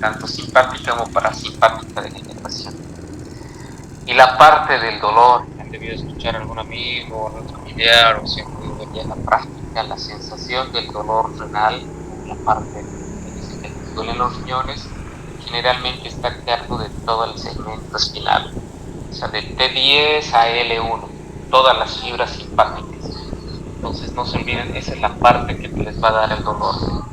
tanto simpática como parasimpática de la inervación. Y la parte del dolor, han debido escuchar a algún amigo, algún familiar, o si han podido ver ya en la práctica, la sensación del dolor renal, la parte que les duelen los riñones, generalmente está a cargo de todo el segmento espinal, o sea, de T10 a L1, todas las fibras simpáticas. Entonces no se olviden, esa es la parte que les va a dar el dolor.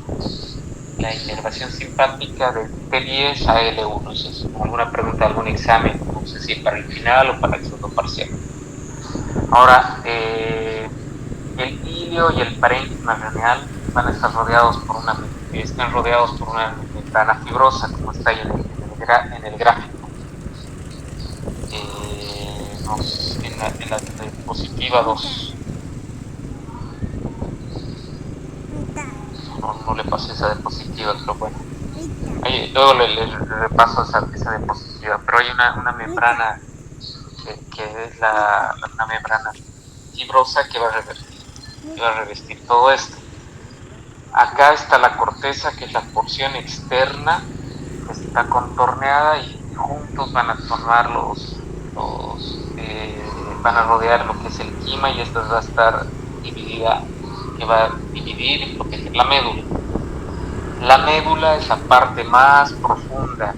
La inervación simpática de T10 a L1. Si es alguna pregunta, algún examen, no sé si para el final o para el segundo parcial. Ahora, el ilio y el parénquima renal van a estar rodeados por una membrana fibrosa, como está ahí en el gráfico. En la diapositiva 2. No le pasé esa diapositiva, pero bueno. Ahí, luego le repaso esa diapositiva, pero hay una membrana que es una membrana fibrosa que va a revestir todo esto. Acá está la corteza, que es la porción externa, que está contorneada y juntos van a formar van a rodear lo que es el quima, y esta va a estar dividida, que va a dividir y proteger la médula. La médula es la parte más profunda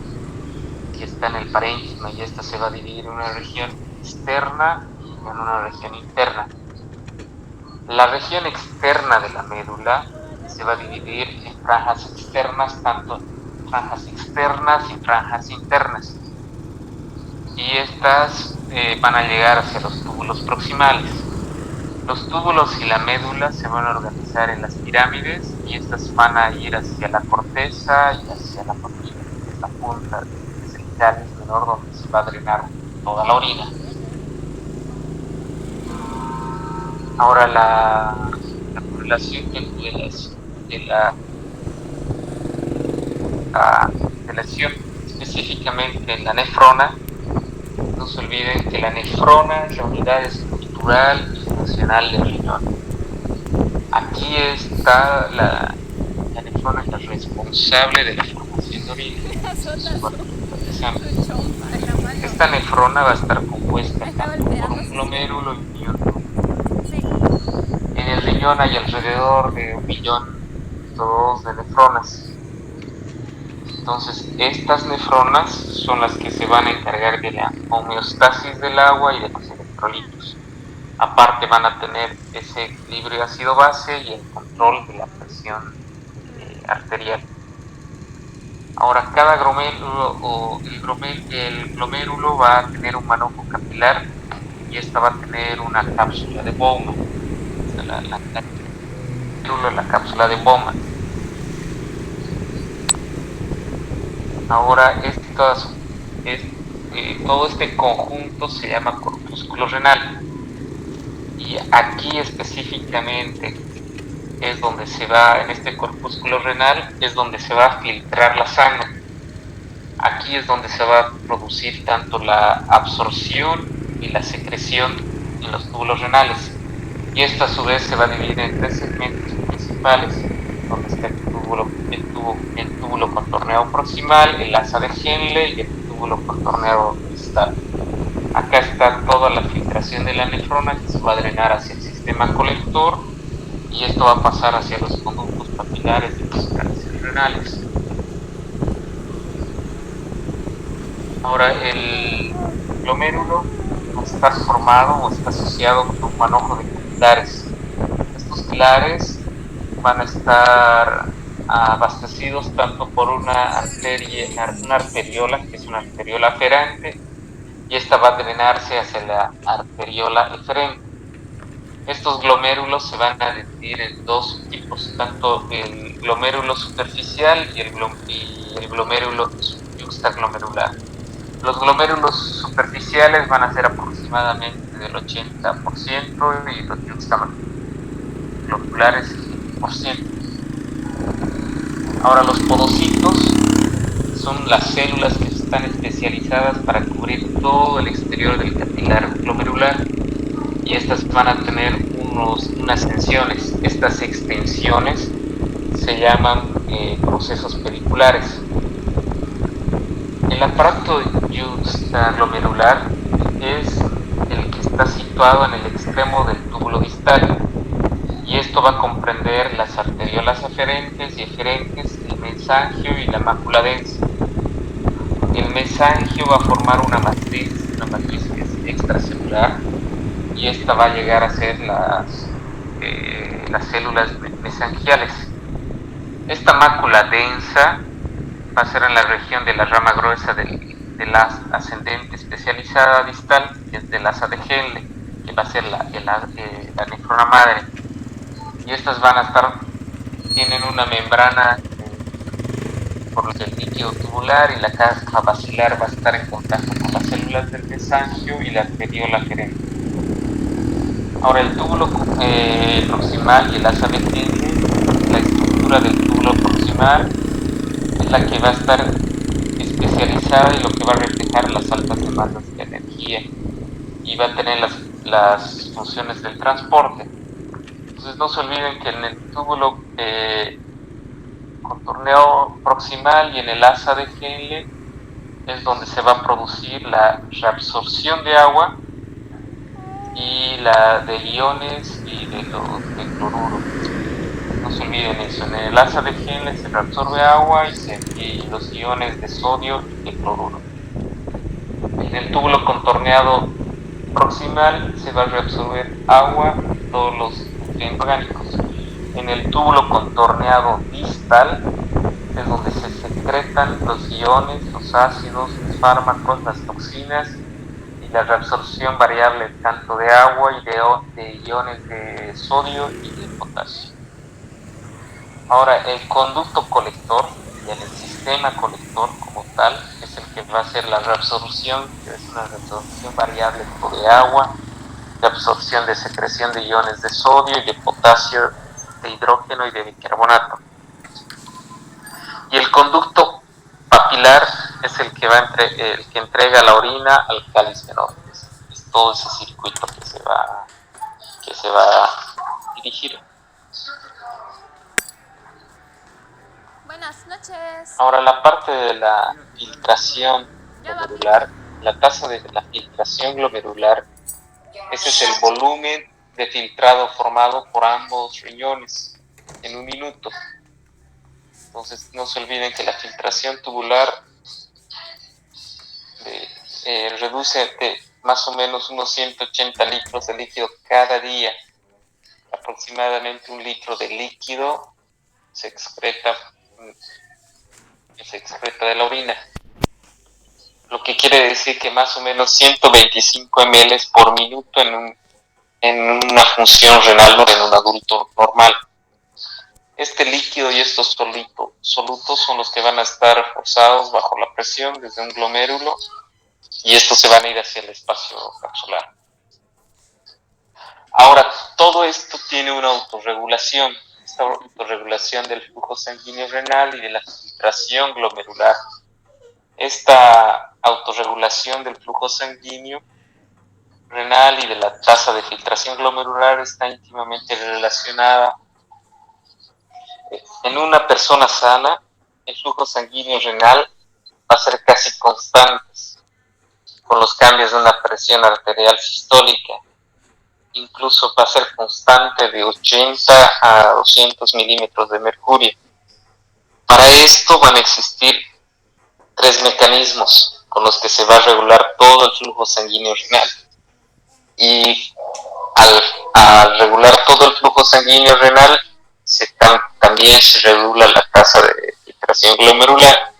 que está en el parénquima, y esta se va a dividir en una región externa y en una región interna. La región externa de la médula se va a dividir en franjas externas, tanto franjas externas y franjas internas. Y estas van a llegar hacia los túbulos proximales. Los túbulos y la médula se van a organizar en las pirámides, y estas van a ir hacia la corteza y hacia la papila, que es la punta, que es el cáliz menor donde se va a drenar toda la orina. Ahora la correlación de la lesión específicamente en la nefrona. No se olviden que la nefrona es la unidad estructural y funcional del riñón. Aquí está la nefrona, es la responsable de la formación de orina. Esta nefrona va a estar compuesta por un glomérulo y un miónulo. En el riñón hay alrededor de 1.200.000 de nefronas. Entonces, estas nefronas son las que se van a encargar de la homeostasis del agua y de los electrolitos. Aparte, van a tener ese equilibrio ácido-base y el control de la presión arterial. Ahora, cada glomérulo el glomérulo va a tener un manojo capilar, y esta va a tener una cápsula de Bowman. La cápsula de Bowman. Ahora, todo este conjunto se llama corpúsculo renal, y aquí específicamente es donde en este corpúsculo renal es donde se va a filtrar la sangre. Aquí es donde se va a producir tanto la absorción y la secreción en los túbulos renales, y esto a su vez se va a dividir en tres segmentos principales, donde está el túbulo contorneado proximal, el asa de Henle y el túbulo contorneado distal. Acá está toda la filtración de la nefrona, que se va a drenar hacia el sistema colector, y esto va a pasar hacia los conductos papilares de los cálices renales. Ahora, el glomérulo va a estar formado o está asociado con un manojo de pilares. Estos pilares van a estar abastecidos tanto por una arteriola, que es una arteriola aferente, y esta va a drenarse hacia la arteriola eferente. Estos glomérulos se van a dividir en dos tipos, tanto el glomérulo superficial y el glomérulo yuxtaglomerular. Los glomérulos superficiales van a ser aproximadamente del 80%, y los yuxtaglomerulares el 20%. Ahora, los podocitos son las células que están especializadas para cubrir todo el exterior del capilar glomerular, y estas van a tener unas extensiones. Estas extensiones se llaman procesos pediculares. El aparato yuxtaglomerular es el que está situado en el extremo del túbulo distal, y esto va a comprender las arteriolas aferentes y eferentes, el mesangio y la mácula densa. El mesangio va a formar una matriz que es extracelular, y esta va a llegar a ser las células mesangiales. Esta mácula densa va a ser en la región de la rama gruesa de la ascendente especializada distal, que es del asa de Henle, que va a ser la nefrona madre. Y estas tienen una membrana por el líquido tubular, y la caja basilar va a estar en contacto con las células del mesangio y la arteriola aferente. Ahora, el túbulo proximal y el asa de Henle, la estructura del túbulo proximal es la que va a estar especializada y lo que va a reflejar las altas demandas de energía, y va a tener las funciones del transporte. Entonces, no se olviden que en el túbulo contorneo proximal y en el asa de Henle es donde se va a producir la reabsorción de agua y la de iones y de cloruro. No se olviden eso, en el asa de Henle se reabsorbe agua y los iones de sodio y de cloruro. En el túbulo contorneado proximal se va a reabsorber agua y todos los nutrientes orgánicos. En el túbulo contorneado distal es donde se secretan los iones, los ácidos, los fármacos, las toxinas, y la reabsorción variable tanto de agua y de iones de sodio y de potasio. Ahora, el conducto colector y el sistema colector como tal es el que va a hacer la reabsorción, que es una reabsorción variable de agua, de absorción de secreción de iones de sodio y de potasio, de hidrógeno y de bicarbonato. Y el conducto papilar es el que entrega la orina al cáliz menor. Es todo ese circuito que se va a dirigir. Buenas noches. Ahora, la parte de la filtración glomerular, la tasa de la filtración glomerular, ese es el volumen de filtrado formado por ambos riñones en un minuto. Entonces, no se olviden que la filtración tubular reduce más o menos unos 180 litros de líquido cada día. Aproximadamente 1 litro de líquido se excreta de la orina, lo que quiere decir que más o menos 125 ml por minuto en una función renal en un adulto normal. Este líquido y estos solutos son los que van a estar forzados bajo la presión desde un glomérulo, y estos se van a ir hacia el espacio capsular. Ahora, todo esto tiene una autorregulación, esta autorregulación del flujo sanguíneo renal y de la filtración glomerular. Esta autorregulación del flujo sanguíneo renal y de la tasa de filtración glomerular está íntimamente relacionada. En una persona sana, el flujo sanguíneo renal va a ser casi constante con los cambios de una presión arterial sistólica. Incluso va a ser constante de 80 a 200 milímetros de mercurio. Para esto van a existir 3 mecanismos con los que se va a regular todo el flujo sanguíneo renal. Y al regular todo el flujo sanguíneo renal, también se regula la tasa de filtración glomerular.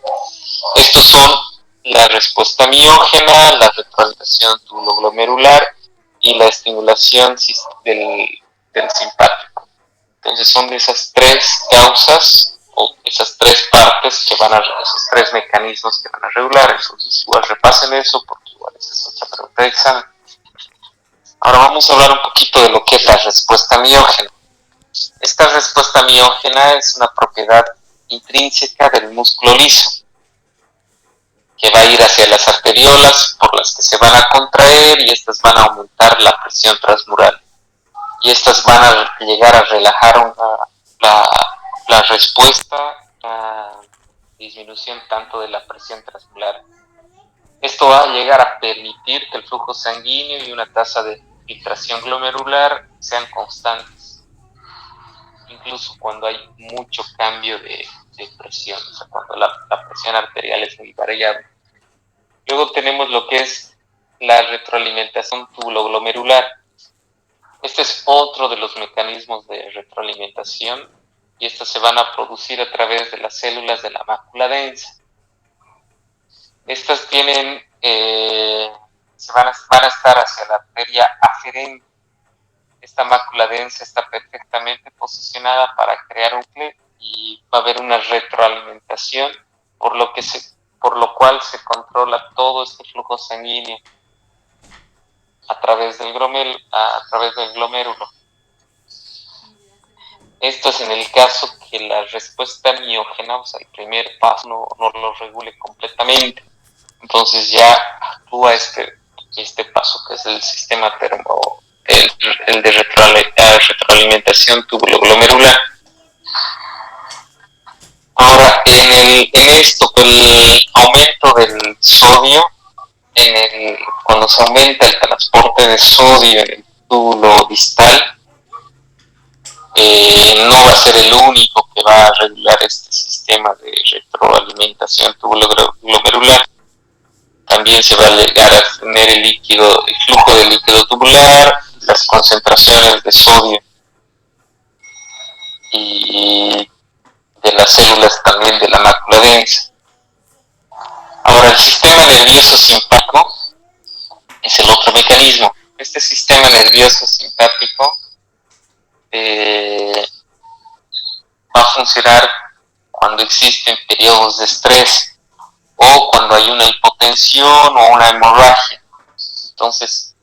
Estos son la respuesta miógena, la retroalimentación tubuloglomerular y la estimulación del simpático. Entonces son de esas 3 causas o esas 3 partes esos 3 mecanismos que van a regular. Entonces igual repasen eso, porque igual esa es otra pregunta de examen. Ahora vamos a hablar un poquito de lo que es la respuesta miógena. Esta respuesta miógena es una propiedad intrínseca del músculo liso, que va a ir hacia las arteriolas por las que se van a contraer, y estas van a aumentar la presión transmural. Y estas van a llegar a relajar la respuesta a disminución tanto de la presión transmural Esto va a llegar a permitir que el flujo sanguíneo y una tasa de filtración glomerular sean constantes, incluso cuando hay mucho cambio de presión, o sea, cuando la presión arterial es muy variable. Luego tenemos lo que es la retroalimentación tubuloglomerular. Este es otro de los mecanismos de retroalimentación y estos se van a producir a través de las células de la mácula densa. Estas tienen, van a estar hacia la arteria aferente. Esta mácula densa está perfectamente posicionada para crear un cle y va a haber una retroalimentación, por lo cual se controla todo este flujo sanguíneo a través del glomérulo. Esto es en el caso que la respuesta miógena, o sea, el primer paso, no lo regule completamente. Entonces ya actúa este paso, que es el sistema el de retroalimentación tubuloglomerular. Ahora, en esto, con el aumento del sodio, cuando se aumenta el transporte de sodio en el túbulo distal, no va a ser el único que va a regular este sistema de retroalimentación tubuloglomerular. También se va a llegar a tener el flujo de líquido tubular, las concentraciones de sodio y de las células también de la mácula densa. Ahora, el sistema nervioso simpático es el otro mecanismo. Este sistema nervioso simpático va a funcionar cuando existen periodos de estrés o cuando hay una hipotensión o una hemorragia. Entonces,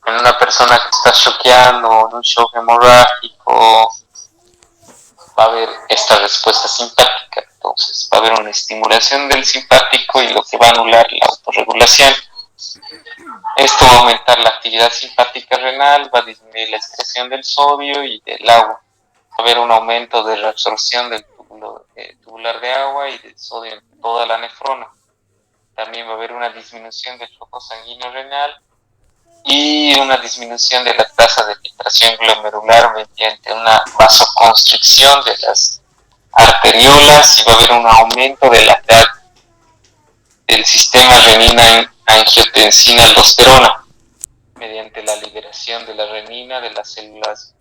en una persona que está choqueando, en un shock hemorrágico, va a haber esta respuesta simpática. Entonces, va a haber una estimulación del simpático y lo que va a anular la autorregulación. Esto va a aumentar la actividad simpática renal, va a disminuir la excreción del sodio y del agua. Va a haber un aumento de reabsorción del tubular de agua y del sodio en toda la nefrona. También va a haber una disminución del flujo sanguíneo renal y una disminución de la tasa de filtración glomerular mediante una vasoconstricción de las arteriolas, y va a haber un aumento de la edad del sistema renina-angiotensina-aldosterona mediante la liberación de la renina de las células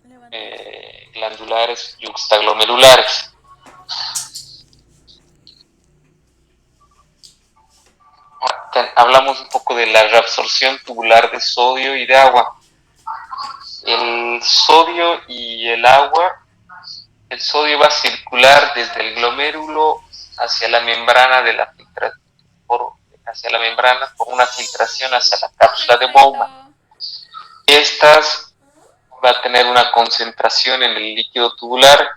glandulares yuxtaglomerulares. Hablamos un poco de la reabsorción tubular de sodio y de agua. El sodio y el agua, el sodio va a circular desde el glomérulo hacia la membrana de la filtración, por una filtración hacia la cápsula de Bowman. Estas va a tener una concentración en el líquido tubular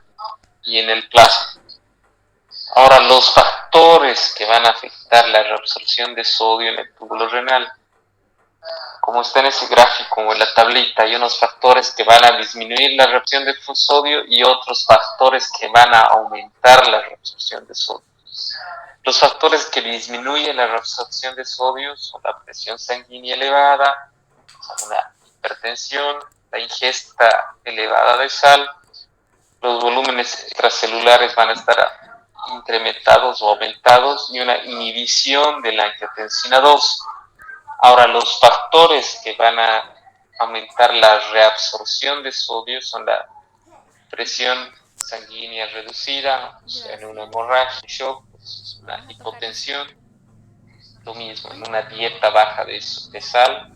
y en el plasma. Ahora, los factores que van a afectar la reabsorción de sodio en el túbulo renal, como está en ese gráfico o en la tablita, hay unos factores que van a disminuir la reabsorción de sodio y otros factores que van a aumentar la reabsorción de sodio. Los factores que disminuyen la reabsorción de sodio son la presión sanguínea elevada, una hipertensión, la ingesta elevada de sal, los volúmenes extracelulares van a estar incrementados o aumentados y una inhibición de la angiotensina 2. Ahora, los factores que van a aumentar la reabsorción de sodio son la presión sanguínea reducida, o sea, en una hemorragia, shock, una hipotensión, lo mismo, en una dieta baja de sal,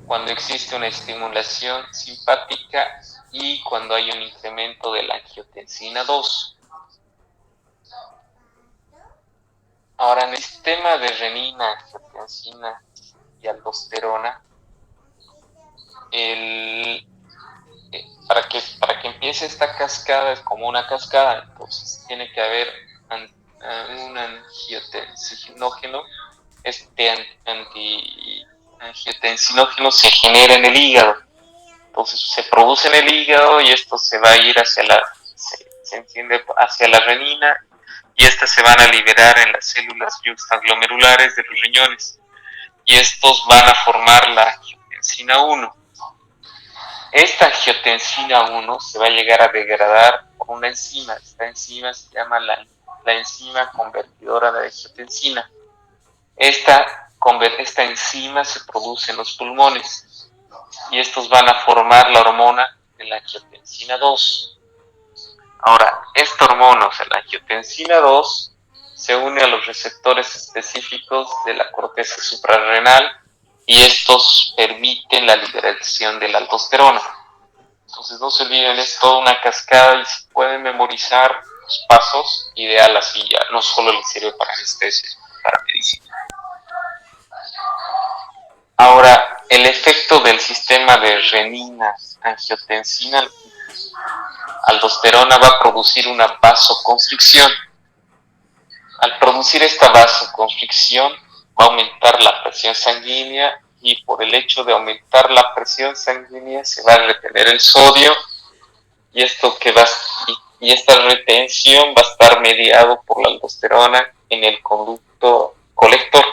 cuando existe una estimulación simpática y cuando hay un incremento de la angiotensina 2. Ahora, en el sistema de renina, angiotensina y aldosterona, para que empiece esta cascada, es como una cascada, entonces tiene que haber un angiotensinógeno. Este angiotensinógeno se genera en el hígado, entonces se produce en el hígado y esto se va a ir se enciende hacia la renina, y estas se van a liberar en las células yuxtaglomerulares de los riñones. y estos van a formar la angiotensina 1. Esta angiotensina 1 se va a llegar a degradar por una enzima. Esta enzima se llama la enzima convertidora de angiotensina. Esta enzima se produce en los pulmones y estos van a formar la hormona de la angiotensina 2. Ahora, esta hormona, o sea, la angiotensina 2, se une a los receptores específicos de la corteza suprarrenal y estos permiten la liberación de la aldosterona. Entonces no se olviden, es toda una cascada y si pueden memorizar los pasos, ideal, así ya no solo les sirve para anestesia, para medicina. Ahora, el efecto del sistema de renina, angiotensina, aldosterona va a producir una vasoconstricción. Al producir esta vasoconstricción va a aumentar la presión sanguínea y por el hecho de aumentar la presión sanguínea se va a retener el sodio y esta retención va a estar mediado por la aldosterona en el conducto colector.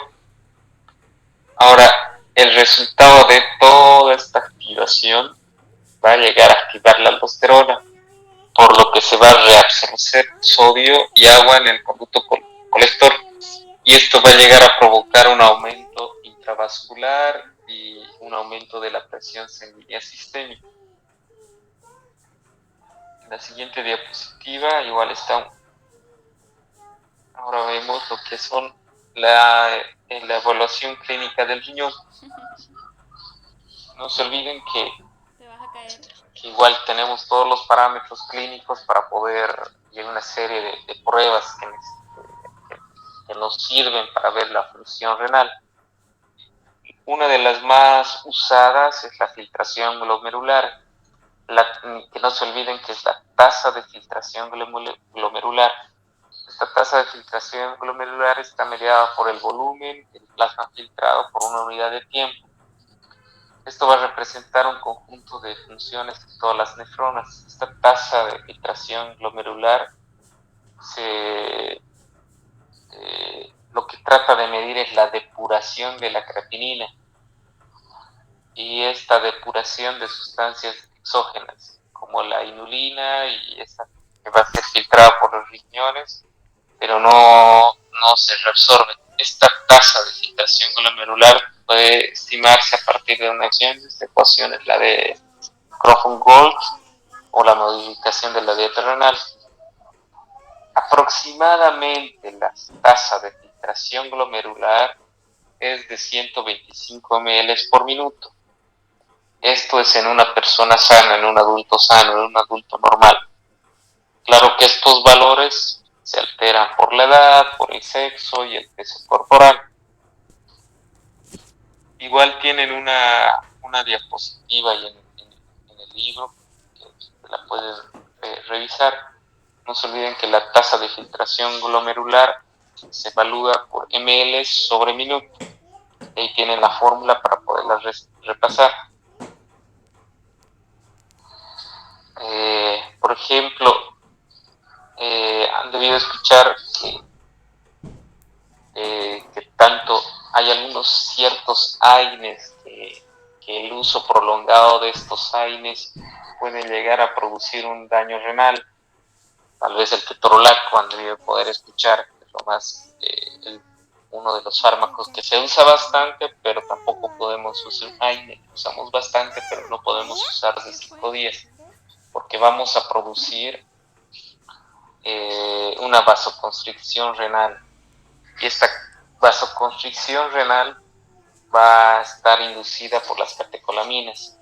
Ahora, el resultado de toda esta activación va a llegar a activar la aldosterona, por lo que se va a reabsorber sodio y agua en el conducto colector y esto va a llegar a provocar un aumento intravascular y un aumento de la presión sanguínea sistémica. En la siguiente diapositiva igual está. Ahora vemos lo que son la evaluación clínica del riñón. No se olviden que igual tenemos todos los parámetros clínicos para poder, y hay una serie de pruebas que nos sirven para ver la función renal. Una de las más usadas es la filtración glomerular, que no se olviden que es la tasa de filtración glomerular. Esta tasa de filtración glomerular está mediada por el volumen del plasma filtrado por una unidad de tiempo. Esto va a representar un conjunto de funciones de todas las nefronas. Esta tasa de filtración glomerular lo que trata de medir es la depuración de la creatinina y esta depuración de sustancias exógenas como la inulina y esta que va a ser filtrada por los riñones pero no se reabsorbe. Esta tasa de filtración glomerular puede estimarse a partir de una acción de esta ecuación, es la de Crawford-Gold o la modificación de la dieta renal. Aproximadamente la tasa de filtración glomerular es de 125 ml por minuto. Esto es en una persona sana, en un adulto sano, en un adulto normal. Claro que estos valores se alteran por la edad, por el sexo y el peso corporal. Igual tienen una diapositiva ahí en el libro, que la pueden revisar. No se olviden que la tasa de filtración glomerular se evalúa por ml sobre minuto. Ahí tienen la fórmula para poderla repasar. Por ejemplo, han debido escuchar que tanto hay algunos ciertos AINES que el uso prolongado de estos AINES puede llegar a producir un daño renal. Tal vez el ketorolaco han debido poder escuchar, que es lo más, uno de los fármacos que se usa bastante, pero tampoco podemos usar AINE. Usamos bastante, pero no podemos usar de 5 días, porque vamos a producir una vasoconstricción renal. Y esta vasoconstricción renal va a estar inducida por las catecolaminas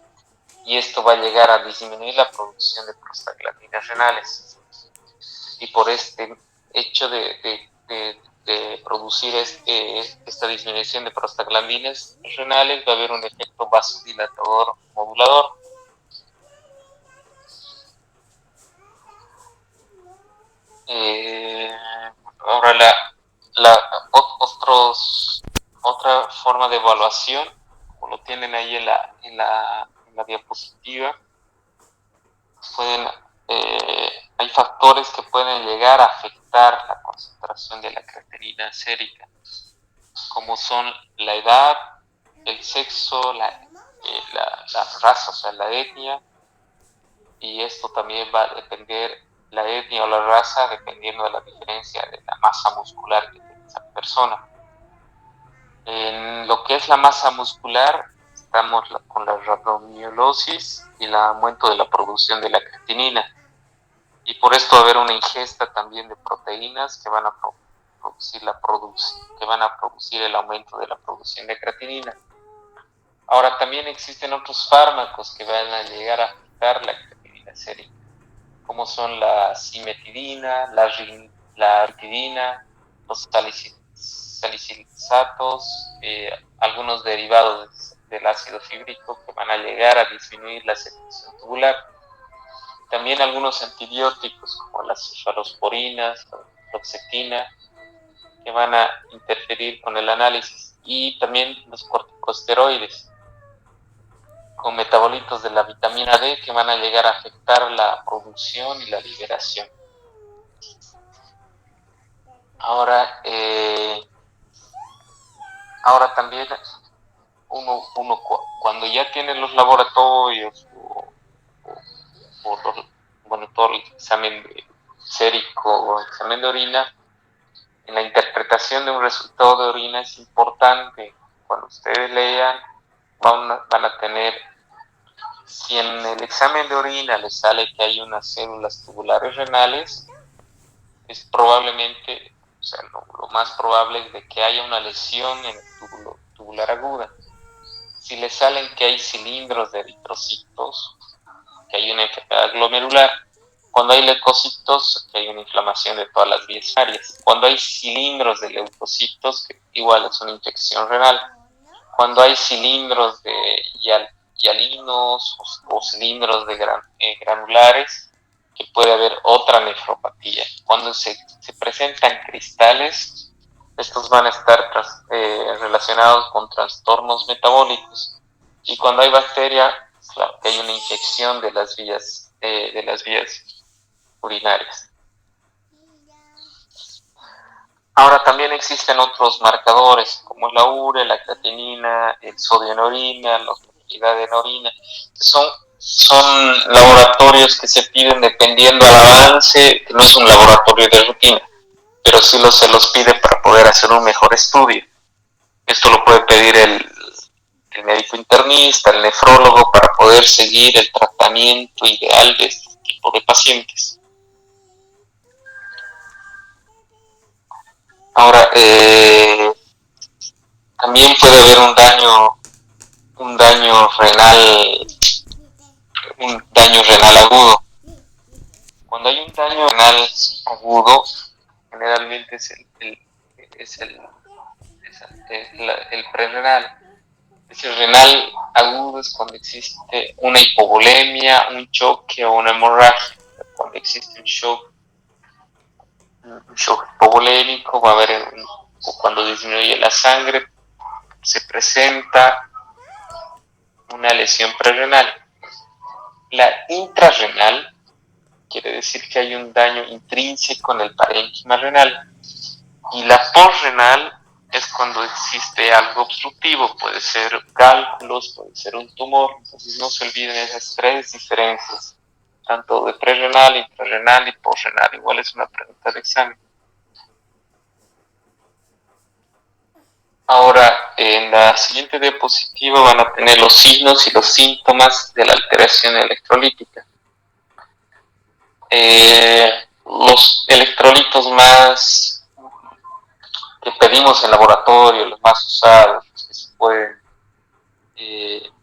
y esto va a llegar a disminuir la producción de prostaglandinas renales. Y por este hecho de producir esta disminución de prostaglandinas renales va a haber un efecto vasodilatador modulador. Ahora otra forma de evaluación, como lo tienen ahí en la diapositiva, hay factores que pueden llegar a afectar la concentración de la creatinina sérica, como son la edad, el sexo, la raza, o sea, la etnia, y esto también va a depender, la etnia o la raza, dependiendo de la diferencia de la masa muscular que tiene esa persona. En lo que es la masa muscular, estamos con la rhabdomiolisis y el aumento de la producción de la creatinina. Y por esto va a haber una ingesta también de proteínas que van a producir el aumento de la producción de creatinina. Ahora, también existen otros fármacos que van a llegar a afectar la creatinina sérica, como son la cimetidina, la ritidina, los salicilatos, algunos derivados del ácido fíbrico que van a llegar a disminuir la secreción tubular. También algunos antibióticos como las cefalosporinas, la fluoxetina, que van a interferir con el análisis, y también los corticosteroides con metabolitos de la vitamina D que van a llegar a afectar la producción y la liberación. Ahora también uno cuando ya tiene los laboratorios todo el examen sérico o examen de orina, en la interpretación de un resultado de orina es importante. Cuando ustedes lean, van a tener, si en el examen de orina les sale que hay unas células tubulares renales, es probablemente, o sea, lo más probable es de que haya una lesión en el túbulo tubular aguda. Si les salen que hay cilindros de eritrocitos, que hay una enfermedad glomerular. Cuando hay leucocitos, que hay una inflamación de todas las vías urinarias. Cuando hay cilindros de leucocitos, que igual es una infección renal. Cuando hay cilindros de hialinos o cilindros de granulares, que puede haber otra nefropatía. Cuando se presentan cristales, estos van a estar relacionados con trastornos metabólicos. Y cuando hay bacteria, claro, que hay una infección de las vías urinarias. Ahora también existen otros marcadores como la urea, la creatinina, el sodio en orina, la osmolaridad en orina, que son laboratorios que se piden dependiendo del avance, que no es un laboratorio de rutina, pero sí se los pide para poder hacer un mejor estudio. Esto lo puede pedir el médico internista, el nefrólogo, para poder seguir el tratamiento ideal de este tipo de pacientes. Ahora, también puede haber un daño renal agudo. Cuando hay un daño renal agudo, generalmente es el prerrenal. El renal agudo es cuando existe una hipovolemia, un choque o una hemorragia. Cuando existe un shock hipovolémico, va a haber cuando disminuye la sangre, se presenta una lesión prerrenal. La intrarrenal quiere decir que hay un daño intrínseco en el parénquima renal. Y la postrenal es cuando existe algo obstructivo, puede ser cálculos, puede ser un tumor. Entonces no se olviden esas tres diferencias, tanto de prerrenal, intrarrenal y postrenal. Igual es una pregunta de examen. Ahora, en la siguiente diapositiva van a tener los signos y los síntomas de la alteración electrolítica. Los electrolitos más que pedimos en laboratorio, los más usados, los que se pueden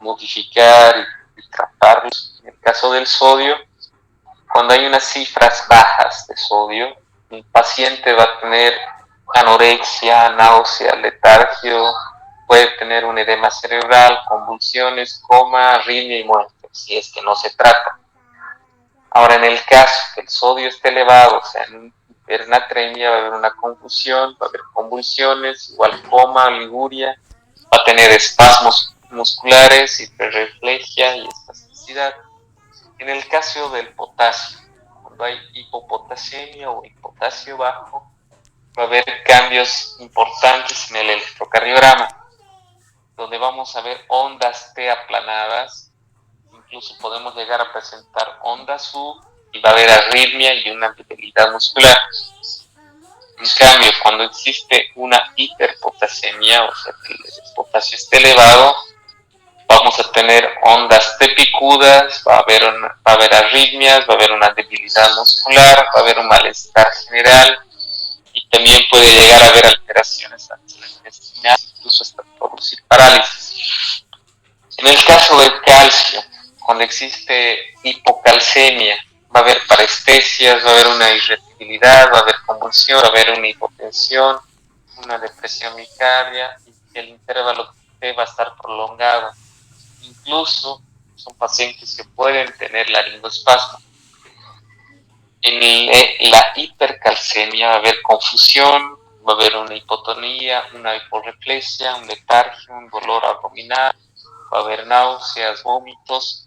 modificar y tratarlos. En el caso del sodio, cuando hay unas cifras bajas de sodio, el paciente va a tener anorexia, náusea, letargio, puede tener un edema cerebral, convulsiones, coma, arritmia y muerte, si es que no se trata. Ahora, en el caso que el sodio esté elevado, o sea, en hipernatremia, va a haber una confusión, va a haber convulsiones, igual coma, liguria, va a tener espasmos musculares, hiperreflejia y espasticidad. En el caso del potasio, cuando hay hipopotasemia o el potasio bajo, va a haber cambios importantes en el electrocardiograma, donde vamos a ver ondas T aplanadas, incluso podemos llegar a presentar ondas U y va a haber arritmia y una debilidad muscular. En cambio, cuando existe una hiperpotasemia, o sea que el potasio esté elevado, vamos a tener ondas T picudas, va a haber arritmias, va a haber una debilidad muscular, va a haber un malestar general y también puede llegar a haber alteraciones intestinales, incluso hasta producir parálisis. En el caso del calcio, cuando existe hipocalcemia, va a haber parestesias, va a haber una irritabilidad, va a haber convulsión, va a haber una hipotensión, una depresión miocardia y el intervalo T va a estar prolongado. Incluso son pacientes que pueden tener laringoespasmo. En la hipercalcemia va a haber confusión, va a haber una hipotonía, una hiporreflexia, un letargio, un dolor abdominal, va a haber náuseas, vómitos.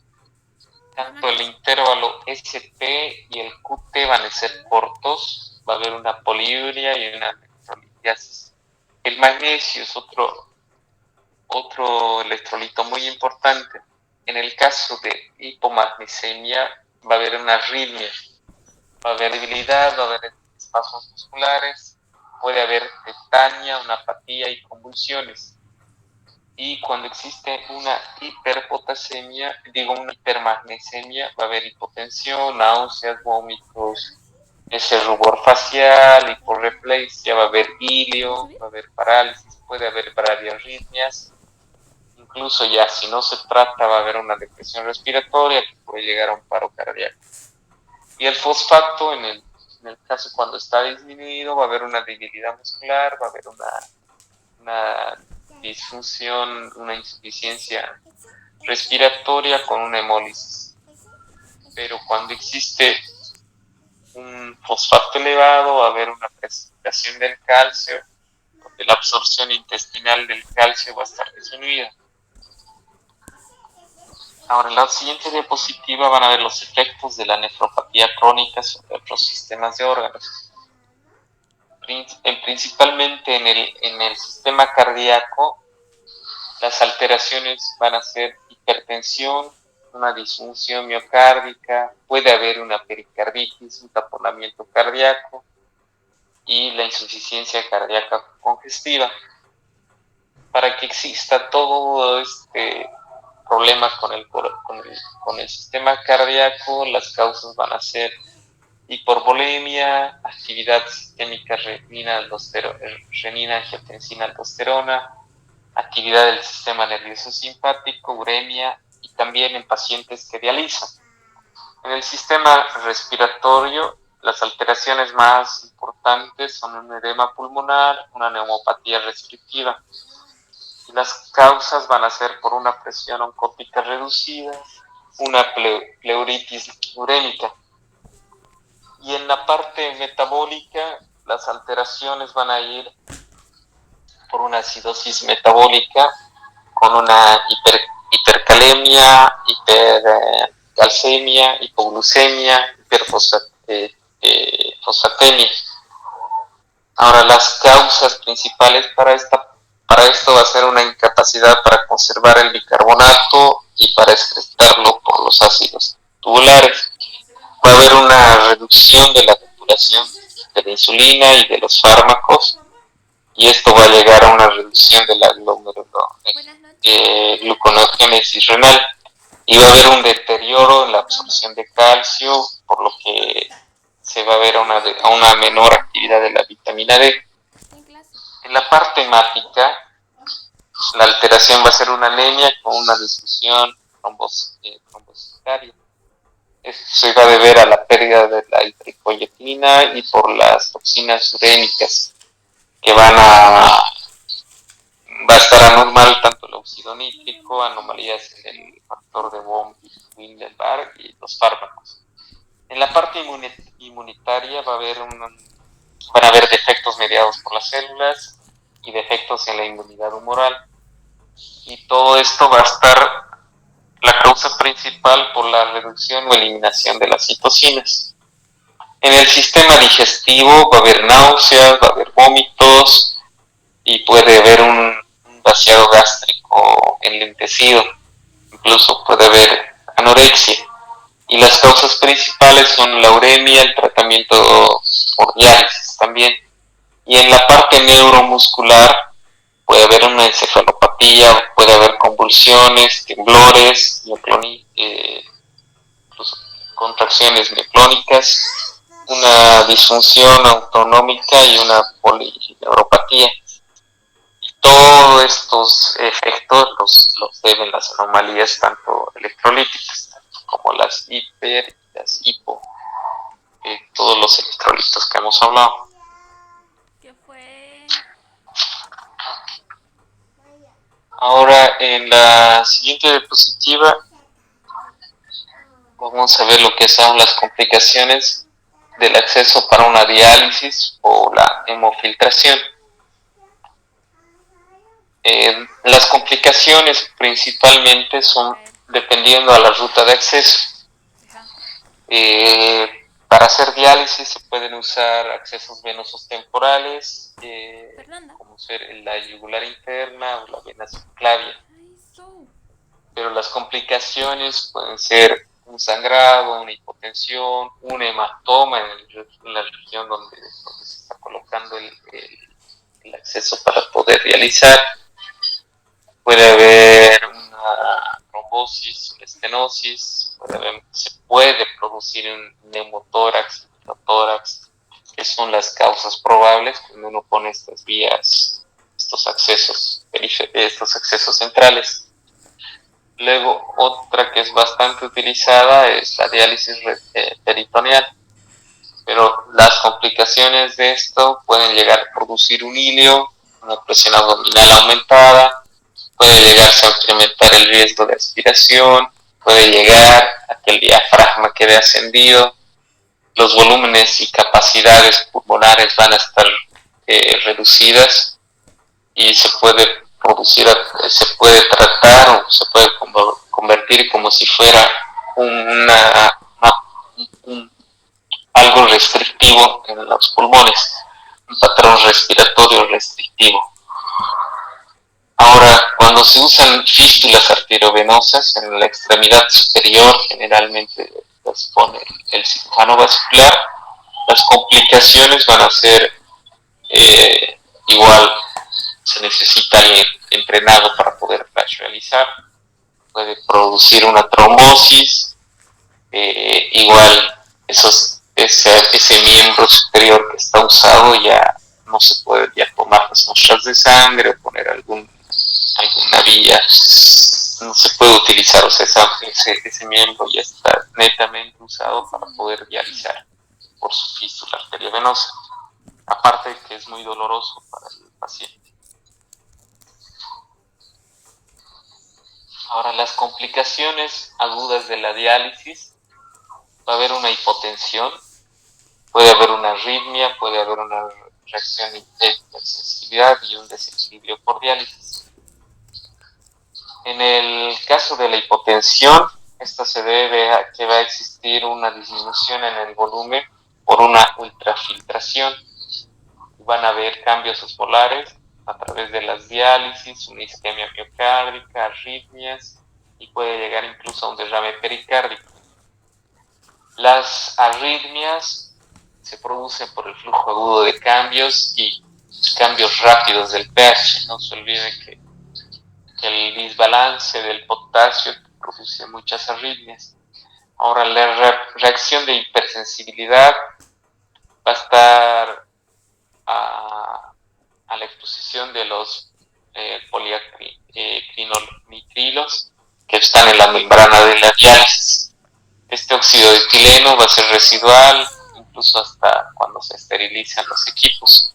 Tanto el intervalo ST y el QT van a ser cortos, va a haber una poliuria y una electrolitiasis. El magnesio es otro electrolito muy importante. En el caso de hipomagnesemia va a haber una arritmia, va a haber debilidad, va a haber espasmos musculares, puede haber tetania, una apatía y convulsiones. Y cuando existe una una hipermagnesemia, va a haber hipotensión, náuseas, vómitos, ese rubor facial, hiporreflexia, va a haber ilio, va a haber parálisis, puede haber bradiarritmias. Incluso ya si no se trata va a haber una depresión respiratoria que puede llegar a un paro cardíaco. Y el fosfato, en el caso cuando está disminuido, va a haber una debilidad muscular, va a haber una disfunción, una insuficiencia respiratoria con una hemólisis. Pero cuando existe un fosfato elevado, va a haber una precipitación del calcio, donde la absorción intestinal del calcio va a estar disminuida. Ahora, en la siguiente diapositiva van a ver los efectos de la nefropatía crónica sobre otros sistemas de órganos. Principalmente en el sistema cardíaco, las alteraciones van a ser hipertensión, una disfunción miocárdica, puede haber una pericarditis, un taponamiento cardíaco y la insuficiencia cardíaca congestiva. Para que exista todo este problema con el sistema cardíaco, las causas van a ser hiporvolemia, actividad sistémica renina-angiotensina-aldosterona, actividad del sistema nervioso simpático, uremia y también en pacientes que dializan. En el sistema respiratorio, las alteraciones más importantes son un edema pulmonar, una neumopatía restrictiva. Y las causas van a ser por una presión oncótica reducida, una pleuritis urémica. Y en la parte metabólica, las alteraciones van a ir por una acidosis metabólica, con una hipercalemia, hipercalcemia, hipoglucemia, hiperfosfatemia. Ahora, las causas principales para esto va a ser una incapacidad para conservar el bicarbonato y para excretarlo por los ácidos tubulares. Va a haber una reducción de la saturación de la insulina y de los fármacos, y esto va a llegar a una reducción de la gluconeogénesis renal, y va a haber un deterioro en la absorción de calcio, por lo que se va a ver una menor actividad de la vitamina D. En la parte hemática, la alteración va a ser una anemia con una disfunción trombocitaria. Esto se va a deber a la pérdida de la eritropoyetina y por las toxinas urémicas que va a estar anormal tanto el óxido nítrico, anomalías en el factor de von Willebrand y los fármacos. En la parte inmunitaria van a haber defectos mediados por las células y defectos en la inmunidad humoral. Y todo esto va a estar la causa principal por la reducción o eliminación de las citocinas. En el sistema digestivo va a haber náuseas, va a haber vómitos y puede haber un vaciado gástrico. gástrico enlentecido, incluso puede haber anorexia. Y las causas principales son la uremia, el tratamiento por diálisis también. Y en la parte neuromuscular puede haber una encefalopatía, puede haber convulsiones, temblores, incluso contracciones mioclónicas, una disfunción autonómica y una polineuropatía. Y todos estos efectos los deben las anomalías tanto electrolíticas como las hiper y las hipo, todos los electrolitos que hemos hablado. ¿Qué fue? Ahora en la siguiente diapositiva vamos a ver lo que son las complicaciones del acceso para una diálisis o la hemofiltración. Las complicaciones principalmente son dependiendo a la ruta de acceso. Para hacer diálisis se pueden usar accesos venosos temporales, como ser la yugular interna o la vena subclavia. Pero las complicaciones pueden ser un sangrado, una hipotensión, un hematoma en la región donde se está colocando el acceso para poder dializar. Puede haber una trombosis, una estenosis, se puede producir un neumotórax, microtórax, que son las causas probables cuando uno pone estas vías, estos accesos centrales. Luego, otra que es bastante utilizada es la diálisis peritoneal, pero las complicaciones de esto pueden llegar a producir un hilio, una presión abdominal aumentada, puede llegarse a incrementar el riesgo de aspiración, puede llegar a que el diafragma quede ascendido, los volúmenes y capacidades pulmonares van a estar reducidas y se puede tratar o se puede convertir como si fuera algo restrictivo en los pulmones, un patrón respiratorio restrictivo. Ahora, cuando se usan fístulas arteriovenosas en la extremidad superior, generalmente las pone el cirujano vascular, las complicaciones van a ser igual, se necesita alguien entrenado para poderlas realizar, puede producir una trombosis, igual ese miembro superior que está usado ya no se puede ya tomar las muestras de sangre o poner alguna vía, no se puede utilizar, o sea, ese miembro ya está netamente usado para poder dializar por su fístula arteriovenosa, aparte de que es muy doloroso para el paciente. Ahora, las complicaciones agudas de la diálisis, va a haber una hipotensión, puede haber una arritmia, puede haber una reacción de hipersensibilidad y un desequilibrio por diálisis. En el caso de la hipotensión, esto se debe a que va a existir una disminución en el volumen por una ultrafiltración. Van a haber cambios osmolares a través de las diálisis, una isquemia miocárdica, arritmias y puede llegar incluso a un derrame pericárdico. Las arritmias se producen por el flujo agudo de cambios y cambios rápidos del pH. No se olviden que el desbalance del potasio produce muchas arritmias. Ahora, la reacción de hipersensibilidad va a estar a la exposición de los poliacrinolnitrilos que están en la membrana de la diálisis. Este óxido de etileno va a ser residual, incluso hasta cuando se esterilizan los equipos.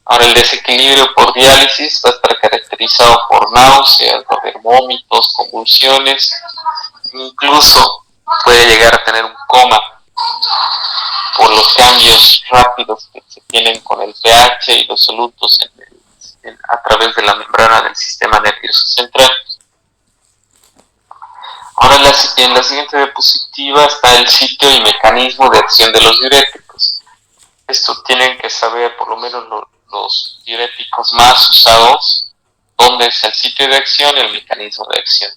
Ahora, el desequilibrio por diálisis va a estar caracterizado por náuseas, va a haber vómitos, convulsiones, incluso puede llegar a tener un coma por los cambios rápidos que se tienen con el pH y los solutos a través de la membrana del sistema nervioso central. Ahora, en la siguiente diapositiva está el sitio y mecanismo de acción de los diuréticos. Esto tienen que saber por lo menos los diuréticos más usados, dónde es el sitio de acción y el mecanismo de acción.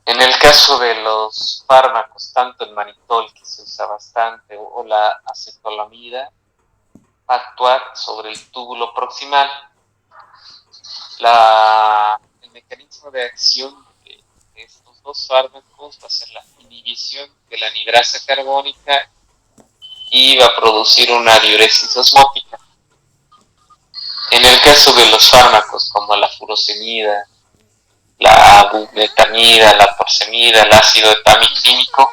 En el caso de los fármacos, tanto el manitol, que se usa bastante, o la acetolamida, va a actuar sobre el túbulo proximal. El mecanismo de acción de estos dos fármacos va a ser la inhibición de la anidrasa carbónica y va a producir una diuresis osmótica. En el caso de los fármacos como la furosemida, la bumetanida, la torsemida, el ácido etamiclínico,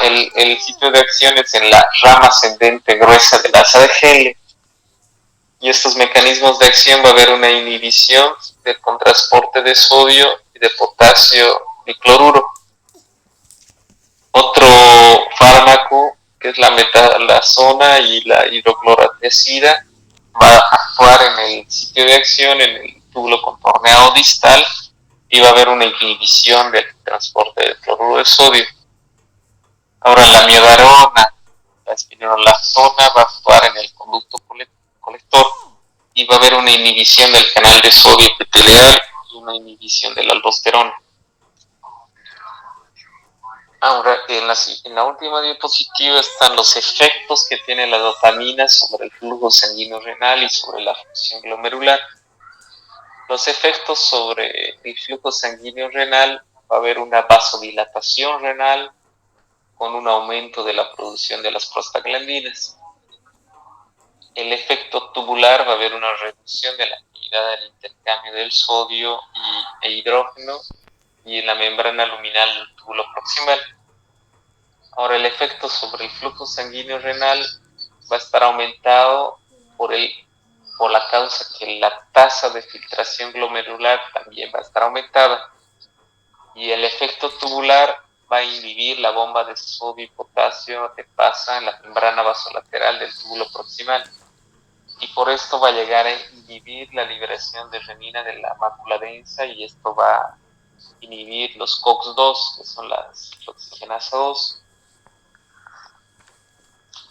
el sitio de acción es en la rama ascendente gruesa del asa de Henle. Y estos mecanismos de acción va a haber una inhibición del contrasporte de sodio y de potasio bicloruro. Otro fármaco, que es la metalazona y la hidroclorotiazida, va a actuar en el sitio de acción, en el túbulo contorneado distal, y va a haber una inhibición del transporte del cloruro de sodio. Ahora, la miodarona, la espironolactona, va a actuar en el conducto colector y va a haber una inhibición del canal de sodio epitelial y una inhibición de la aldosterona. Ahora, en la última diapositiva están los efectos que tiene la dopamina sobre el flujo sanguíneo renal y sobre la función glomerular. Los efectos sobre el flujo sanguíneo renal: va a haber una vasodilatación renal con un aumento de la producción de las prostaglandinas. El efecto tubular: va a haber una reducción de la actividad del intercambio del sodio e hidrógeno y en la membrana luminal del túbulo proximal. Ahora, el efecto sobre el flujo sanguíneo renal va a estar aumentado por la causa que la tasa de filtración glomerular también va a estar aumentada. Y el efecto tubular va a inhibir la bomba de sodio y potasio que pasa en la membrana vasolateral del túbulo proximal. Y por esto va a llegar a inhibir la liberación de renina de la mácula densa, y esto va a inhibir los COX-2, que son las oxigenasa 2.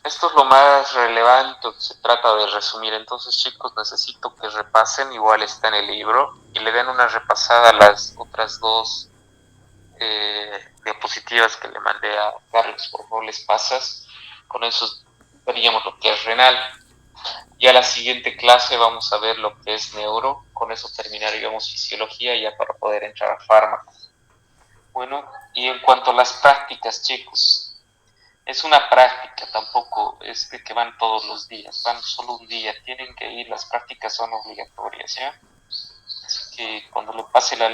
Esto es lo más relevante que se trata de resumir. Entonces, chicos, necesito que repasen, igual está en el libro, y le den una repasada a las otras dos diapositivas que le mandé a Carlos. Por favor, les pasas. Con eso veríamos lo que es renal. Y a la siguiente clase vamos a ver lo que es neuro. Con eso terminaríamos fisiología ya para poder entrar a fármacos. Bueno, y en cuanto a las prácticas, chicos, es una práctica, tampoco es de que van todos los días, van solo un día, tienen que ir, las prácticas son obligatorias, ¿ya? Así que cuando le pase la